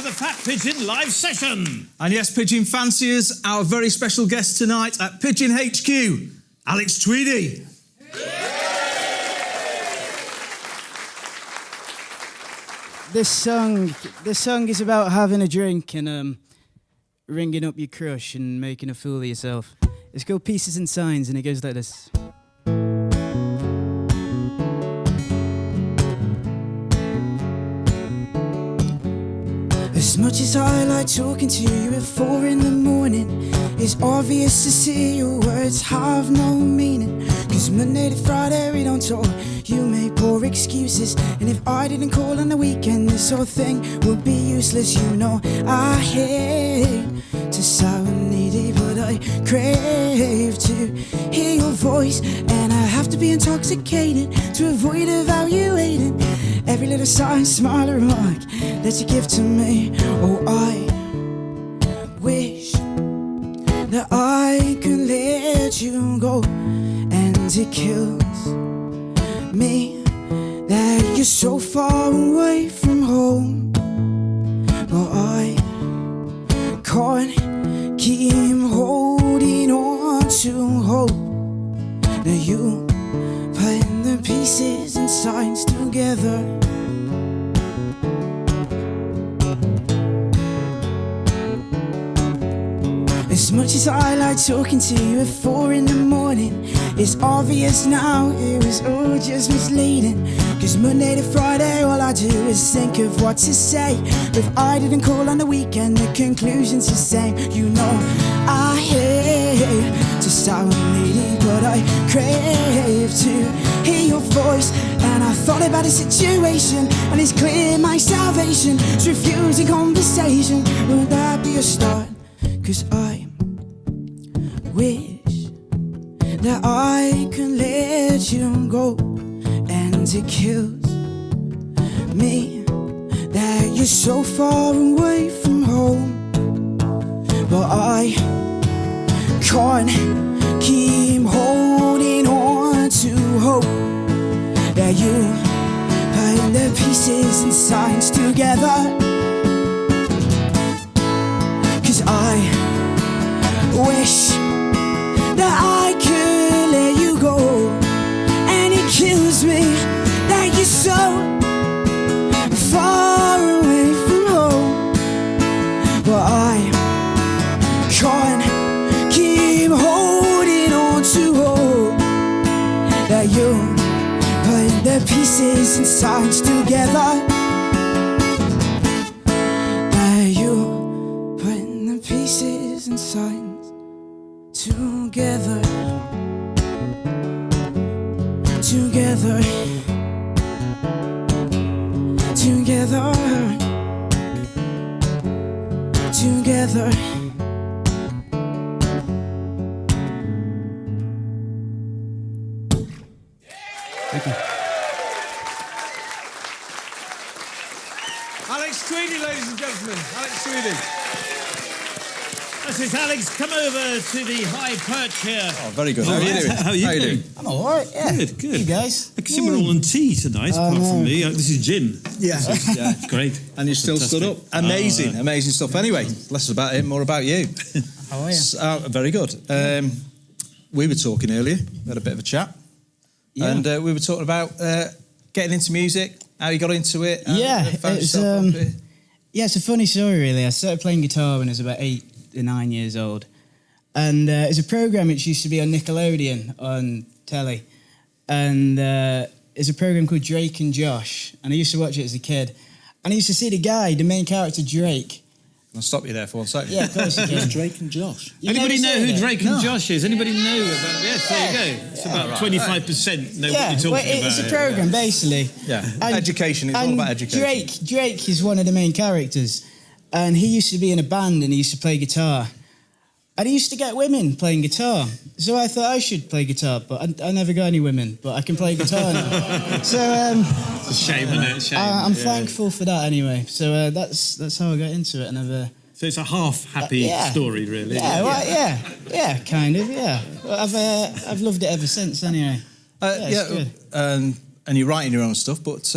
the Fat Pigeon live session. And yes, Pigeon fanciers, our very special guest tonight at Pigeon HQ, Alex Tweedie. This song is about having a drink and ringing up your crush and making a fool of yourself. It's called Pieces and Signs, and it goes like this. As much as I like talking to you at 4 in the morning, it's obvious to see your words have no meaning. Cause Monday to Friday we don't talk, you make poor excuses. And if I didn't call on the weekend, this whole thing would be useless. You know I hate to sound needy, but I crave to hear your voice. And I have to be intoxicated to avoid evaluating every little sign, smile or remark that you give to me. Oh, I wish that I could let you go. And it kills me that you're so far away from home. But I can't keep holding on to hope that you put the pieces and signs together. As much as I like talking to you at 4 in the morning, it's obvious now it was all just misleading. Cause Monday to Friday all I do is think of what to say. But if I didn't call on the weekend, the conclusion's the same. You know I hate to sound needy, but I crave to hear your voice. And I thought about the situation, and it's clear my salvation is refusing conversation. Would that be a start? Cause I wish that I could let you go. And it kills me that you're so far away from home. But I can't keep holding on to hope that you put the pieces and signs together. Cause I wish that I could let you go. And it kills me that you're so far away from home. But I can't keep holding on to hope that you put the pieces and signs together. That you put the pieces and signs together. Together, together, together. Thank you. Alex Tweedie, ladies and gentlemen. Alex Tweedie. This is Alex. Come over to the high perch here. Oh, very good. How are you doing? How are you doing? I'm all right, yeah. Good, good. You guys? I can see we're all on tea tonight, apart from me. This is gin. Yeah. Yeah, great. And you're still stood up. Amazing, amazing stuff. Anyway, less about him, more about you. How are you? Very good. We were talking earlier, we had a bit of a chat. Yeah. And we were talking about getting into music, how you got into it. It's a funny story, really. I started playing guitar when I was about 8 or 9 years old. And it's a programme which used to be on Nickelodeon on telly. And it's a programme called Drake and Josh. And I used to watch it as a kid. And I used to see the guy, the main character, Drake. I'll stop you there for 1 second. Yeah, of course you can. Drake and Josh. Anybody know who Drake and Josh is? Anybody know about? Yes, there you go. It's about 25% know what you're talking about. It's a programme, basically. Yeah, And- education. It's all about education. Drake is one of the main characters. And he used to be in a band and he used to play guitar. And he used to get women playing guitar. So I thought I should play guitar, but I never got any women. But I can play guitar now. So It's a shame, isn't it? Shame. I'm thankful for that anyway. So that's how I got into it. And So it's a half-happy story, really. Yeah, well, kind of, yeah. Well, I've loved it ever since, anyway. And you're writing your own stuff, but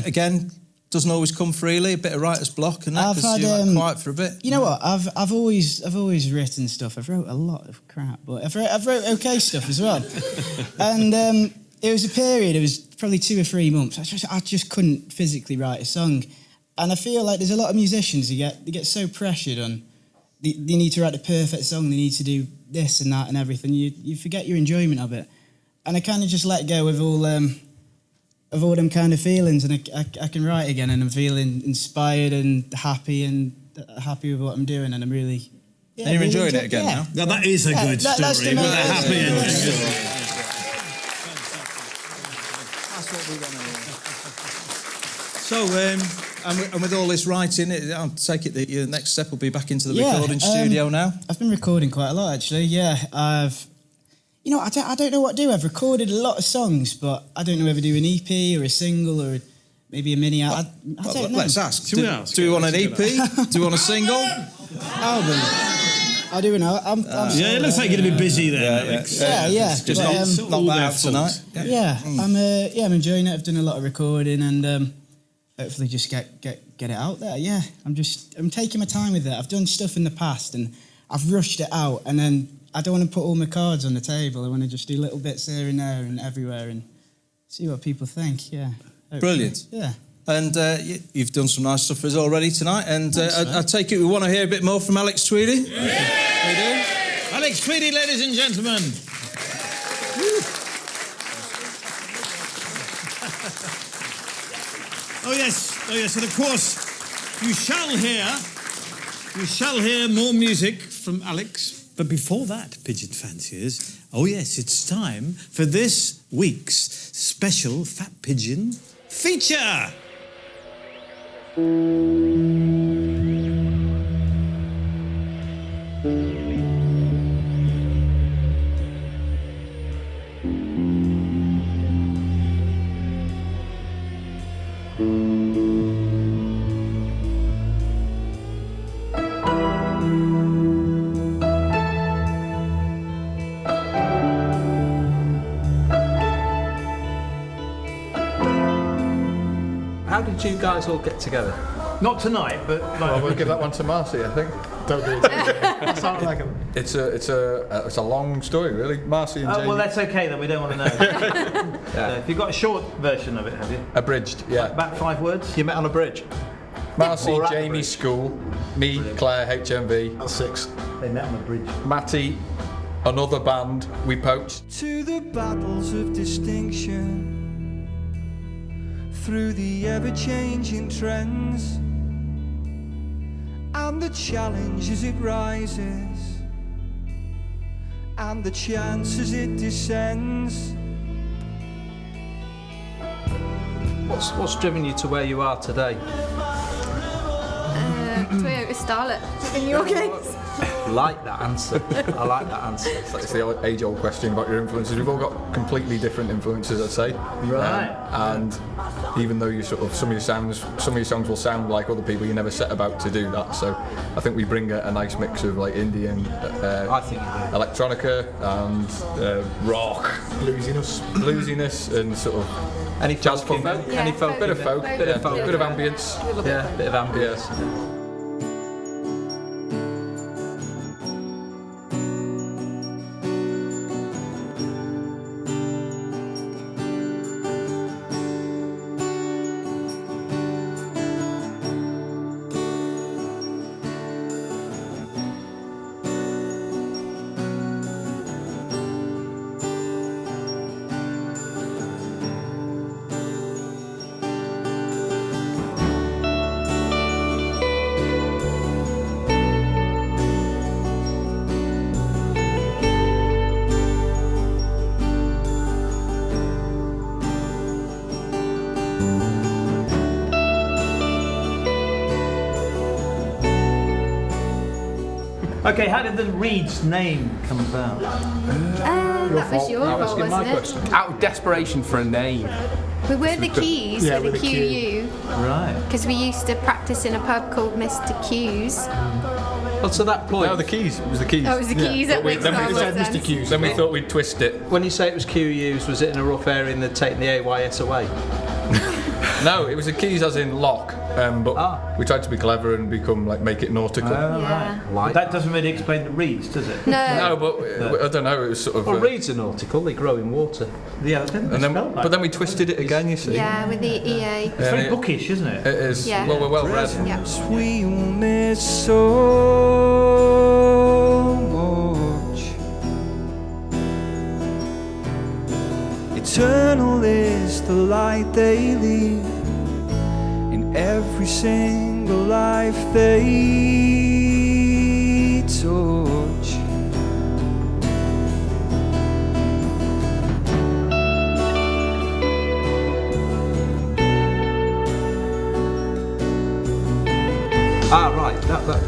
again, doesn't always come freely. A bit of writer's block and that, I've because had, you're like quiet for a bit. You know what? I've always written stuff. I've wrote a lot of crap, but I've wrote okay stuff as well. And it was a period. It was probably 2 or 3 months. I just couldn't physically write a song, and I feel like there's a lot of musicians who get so pressured on. They need to write the perfect song. They need to do this and that and everything. You forget your enjoyment of it, and I kind of just let go of all them kind of feelings, and I can write again, and I'm feeling inspired and happy with what I'm doing, and I'm really. Yeah, and you're really enjoying it again now. Now that is a good story. That's the With a main- happy ending. That's what we want to hear. So, and with all this writing, I'll take it that your next step will be back into the recording studio now. I've been recording quite a lot, actually. Yeah, I don't know what to do. I've recorded a lot of songs, but I don't know whether to do an EP or a single or maybe a mini. I don't know. Let's ask. Should we ask? Do we want an EP? Do we want a single? Album. I do know. Yeah, it looks like you're going to be busy there, Alex. Yeah. Just But, not that out tonight. I'm enjoying it. I've done a lot of recording and hopefully just get it out there. Yeah, I'm taking my time with it. I've done stuff in the past and I've rushed it out, and then I don't want to put all my cards on the table. I want to just do little bits here and there and everywhere and see what people think. Yeah. Hopefully. Brilliant. Yeah. And you've done some nice stuff for us already tonight. And I take it we want to hear a bit more from Alex Tweedie. Yeah. We do. Alex Tweedie, ladies and gentlemen. Oh yes, and of course, you shall hear more music from Alex. But before that, pigeon fanciers, oh yes, it's time for this week's special Fat Pigeon feature. How did you guys all get together? Not tonight, but Well, we'll give that one to Marcy, I think. Don't do it. That sounds like him. It's a long story, really. Marcy and Jamie. well, that's okay then. We don't want to know. Have you got a short version of it? Have you? Abridged, yeah. About 5 words. You met on a bridge? Marcy, Or at the Jamie, bridge. school. Me, Claire, HMV. That's 6. They met on a bridge. Matty, another band we poached. To the battles of distinction, through the ever-changing trends, and the challenge as it rises, and the chance as it descends. What's driven you to where you are today? Toyota Starlet in your case. Like that answer. I like that answer. It's the age-old question about your influences. We've all got completely different influences, I'd say. Right. And even though you some of your songs will sound like other people, you never set about to do that. So I think we bring a nice mix of like indie and I think you do. electronica and rock, bluesiness, and sort of Any jazz folk? funk. Yeah, Any folk? Bit of folk, Folk. bit of ambience. Yeah, bit of ambience. Yeah. Okay, how did the Reed's name come about? That was your fault, wasn't it? Out of desperation for a name. We were the Keys with a QU Right. because we used to practice in a pub called Mr. Q's. Up to that point. No, the keys. It was the keys. Oh, it was the keys that makes Then no we more said sense. Mr. Q's. Then we thought we'd twist it. When you say it was Q used, was it in a rough area and they'd taken the AYS away? No, it was the keys as in lock. But we tried to be clever and make it nautical. Yeah. Like That doesn't really explain the reeds, does it? No. No, but I don't know. It was sort of. well, reeds are nautical. They grow in water. Yeah, but then we twisted it again. You see. Yeah, with the EA. It's very bookish, isn't it? It is. Yeah. Well, we're well read. Yeah. We'll miss so much. Eternal is the light they leave in every single life they touch. Right.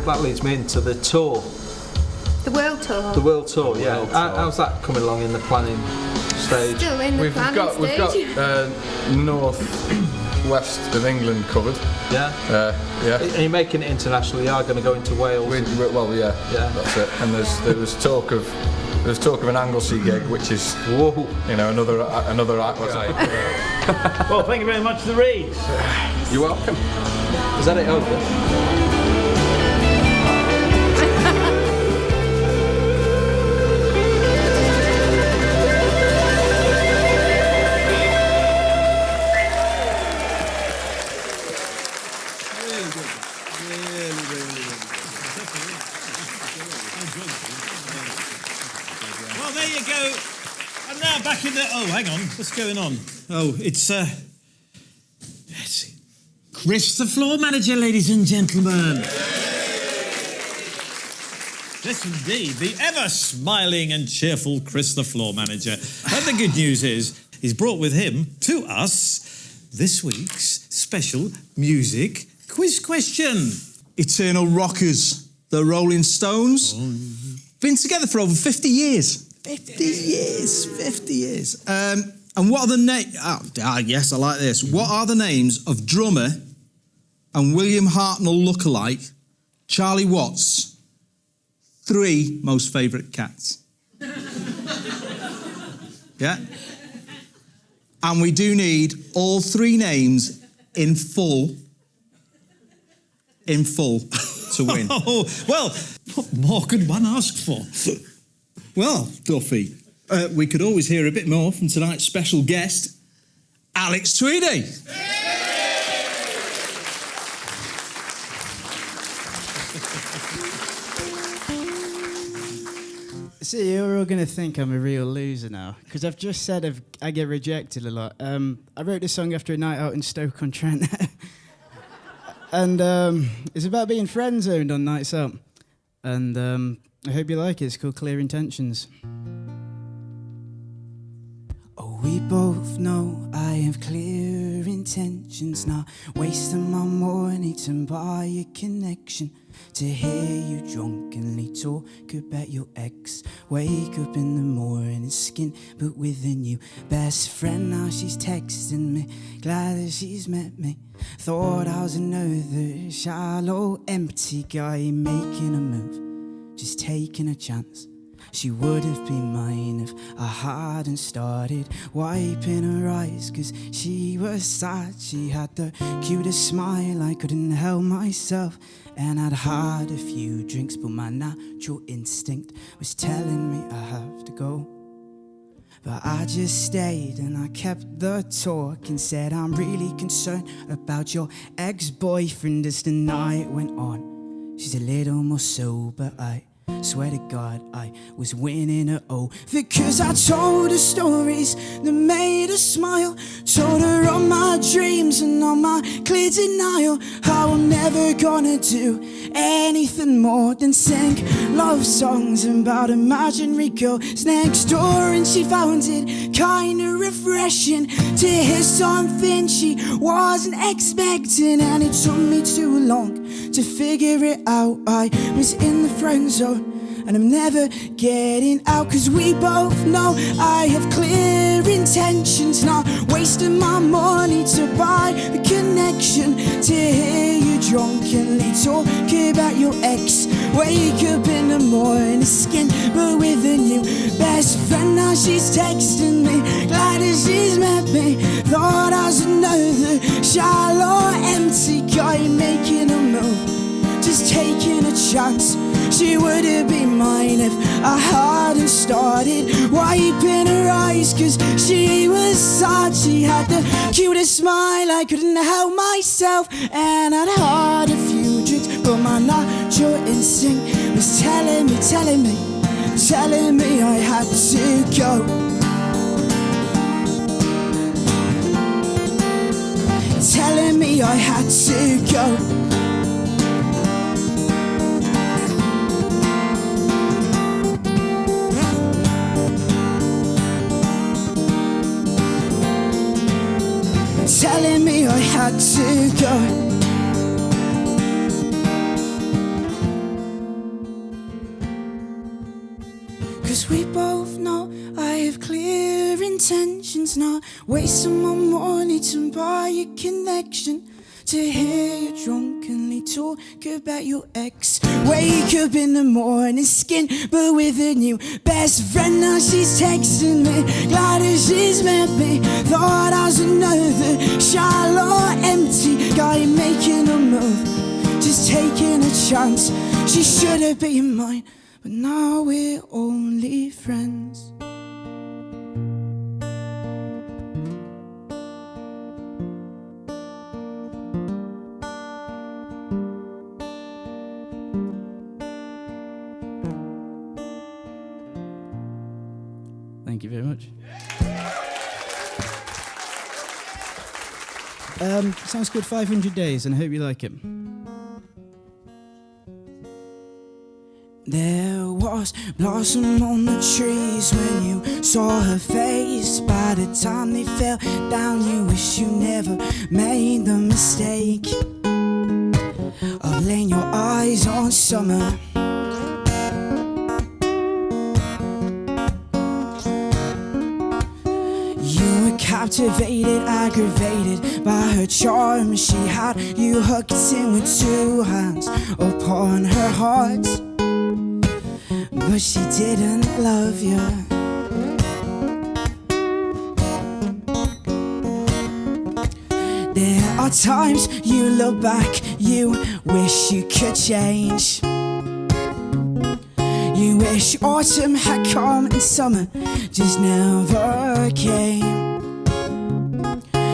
That leads me into the tour. The world tour. The world tour, yeah. World tour. How's that coming along in the planning stage? Still in the We've planning got stage. north west of England covered. Yeah. Yeah. Are you making it international? You are going to go into Wales. Yeah. That's it. And there was talk of an Anglesey gig, which is another what's that? Well, thank you very much for the reeds. You're welcome. Is that it over? Well, there you go. I'm now back in the... Oh, hang on. What's going on? Oh, it's... Let's see. Chris, the floor manager, ladies and gentlemen. Yes, indeed. The ever-smiling and cheerful Chris, the floor manager. And the good news is, he's brought with him, to us, this week's special music quiz question. Eternal rockers, the Rolling Stones. Been together for over 50 years. 50 years. And what are the names... yes, I like this. What are the names of drummer and William Hartnell lookalike Charlie Watts' 3 most favourite cats? Yeah? And we do need all 3 names in full to win. Oh, well, what more could one ask for? Well, Duffy, we could always hear a bit more from tonight's special guest, Alex Tweedie. See, you're all going to think I'm a real loser now, because I've just said I get rejected a lot. I wrote this song after a night out in Stoke-on-Trent. And it's about being friend-zoned on nights out. And I hope you like it. It's called Clear Intentions. Oh, we both know I have clear intentions, not wasting my morning to buy a connection. To hear you drunkenly talk about your ex. Wake up in the morning, skin but with a new best friend. Now she's texting me, glad that she's met me. Thought I was another shallow, empty guy making a move, just taking a chance. She would have been mine if I hadn't started wiping her eyes, 'cause she was sad. She had the cutest smile, I couldn't help myself. And I'd had a few drinks, but my natural instinct was telling me I have to go. But I just stayed and I kept the talk and said I'm really concerned about your ex-boyfriend as the night went on. She's a little more sober, I swear to God I was winning her over, because I told her stories that made her smile. Told her all my dreams and all my clear denial, how I'm never gonna do anything more than sing love songs about imaginary girls next door. And she found it kinda refreshing to hear something she wasn't expecting. And it took me too long to figure it out. I was in the friend zone and I'm never getting out. Cause we both know I have clear intentions, not wasting my money to buy a connection, to hear you drunkenly talk about your ex. Wake up in the morning, skin but with a new best friend. Now she's texting me, glad that she's met me. Thought I was another shallow, empty guy making a move, just taking a chance. She would have been mine if I hadn't started wiping her eyes, cause she was sad. She had the cutest smile, I couldn't help myself, and I'd had a few drinks, but my natural instinct was telling me I had to go. Telling me I had to go. Telling me I had to go. Cause we both know I have clear intentions, not wasting my money to buy a connection, to hear you drunkenly talk about your ex. Wake up in the morning, skin but with a new best friend. Now she's texting me, glad that she's met me. Thought I was another shallow, empty guy making a move, just taking a chance. She should have been mine, but now we're only friends. Thank you very much. Sounds good, 500 Days, and I hope you like it. There was blossom on the trees when you saw her face. By the time they fell down, you wish you never made the mistake of laying your eyes on summer. Captivated, aggravated by her charm. She had you hooked in with two hands upon her heart, but she didn't love you. There are times you look back, you wish you could change. You wish autumn had come and summer just never came.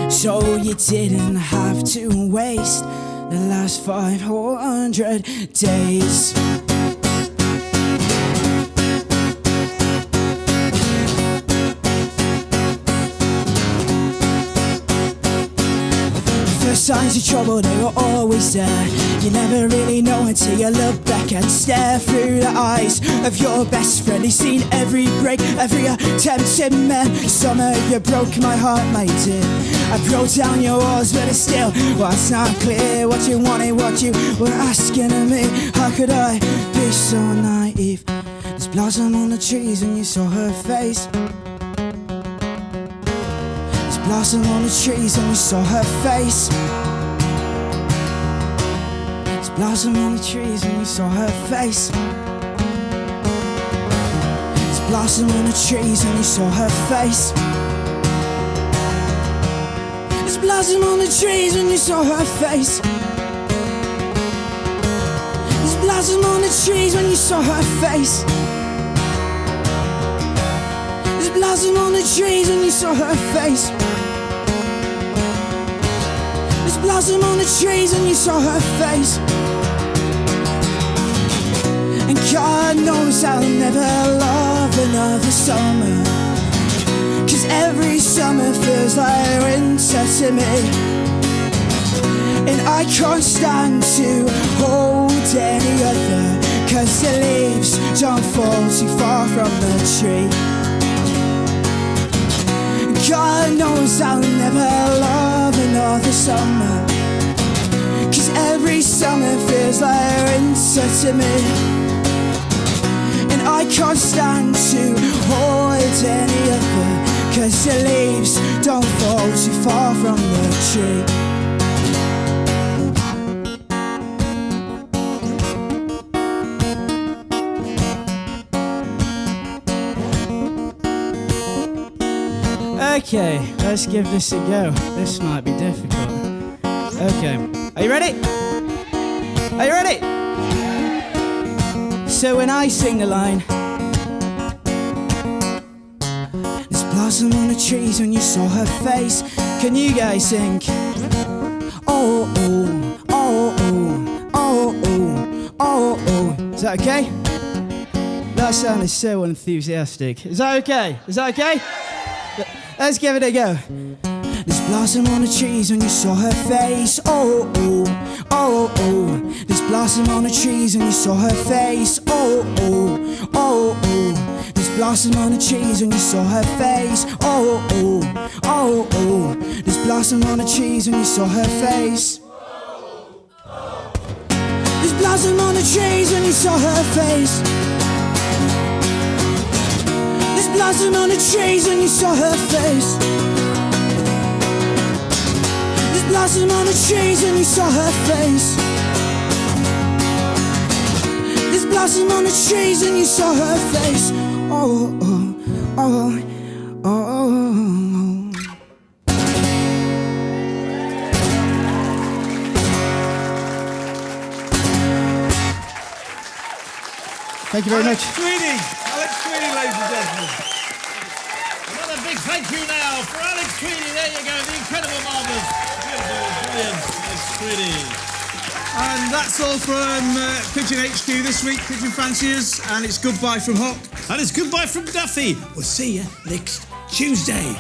So you didn't have to waste the last 500 days. Signs of trouble, they were always there. You never really know until you look back and stare through the eyes of your best friend. He's seen every break, every attempted man. Summer, you broke my heart, my dear. I broke down your walls, but it still was not clear what you wanted, what you were asking of me. How could I be so naive? There's blossom on the trees when you saw her face. Blossom on the trees and we saw her face. There's blossom on the trees and we saw her face. There's blossom on the trees and we saw her face. There's blossom on the trees when you saw her face. There's blossom on the trees when you saw her face. There's blossom on the trees when you saw her face. There's blossom on the trees when you saw her face. And God knows I'll never love another summer, 'cause every summer feels like winter to me. And I can't stand to hold any other, 'cause the leaves don't fall too far from the tree. God knows I'll never love another summer, 'cause every summer feels like winter to me. I can't stand to hold any other, 'cause the leaves don't fall too far from the tree. Okay, let's give this a go. This might be difficult. Okay, are you ready? Are you ready? So when I sing the line, there's blossom on the trees when you saw her face. Can you guys sing? Oh, oh, oh, oh, oh, oh, oh, oh. Is that okay? That sounded so enthusiastic. Is that okay? Is that okay? Let's give it a go. There's blossom on the trees when you saw her face. Oh, oh, oh, oh. There's blossom on the trees when you saw her face. Oh, oh, oh, oh. There's blossom on the trees when you saw her face. Oh, oh, oh, oh. There's blossom on the trees when you saw her face. There's blossom on the trees when you saw her face. There's blossom on the trees when you saw her face. There's blossom on the trees when you saw her face. There's blossom on the trees when you saw her face. Oh, oh, oh, oh, oh. Thank you very much. Tweedie, ladies and gentlemen. Another big thank you now for Alex Tweedie. There you go, the incredible, marvellous, beautiful, brilliant Alex Tweedie. And that's all from Pigeon HQ this week, Pigeon Fanciers, and it's goodbye from Hock. And it's goodbye from Duffy. We'll see you next Tuesday.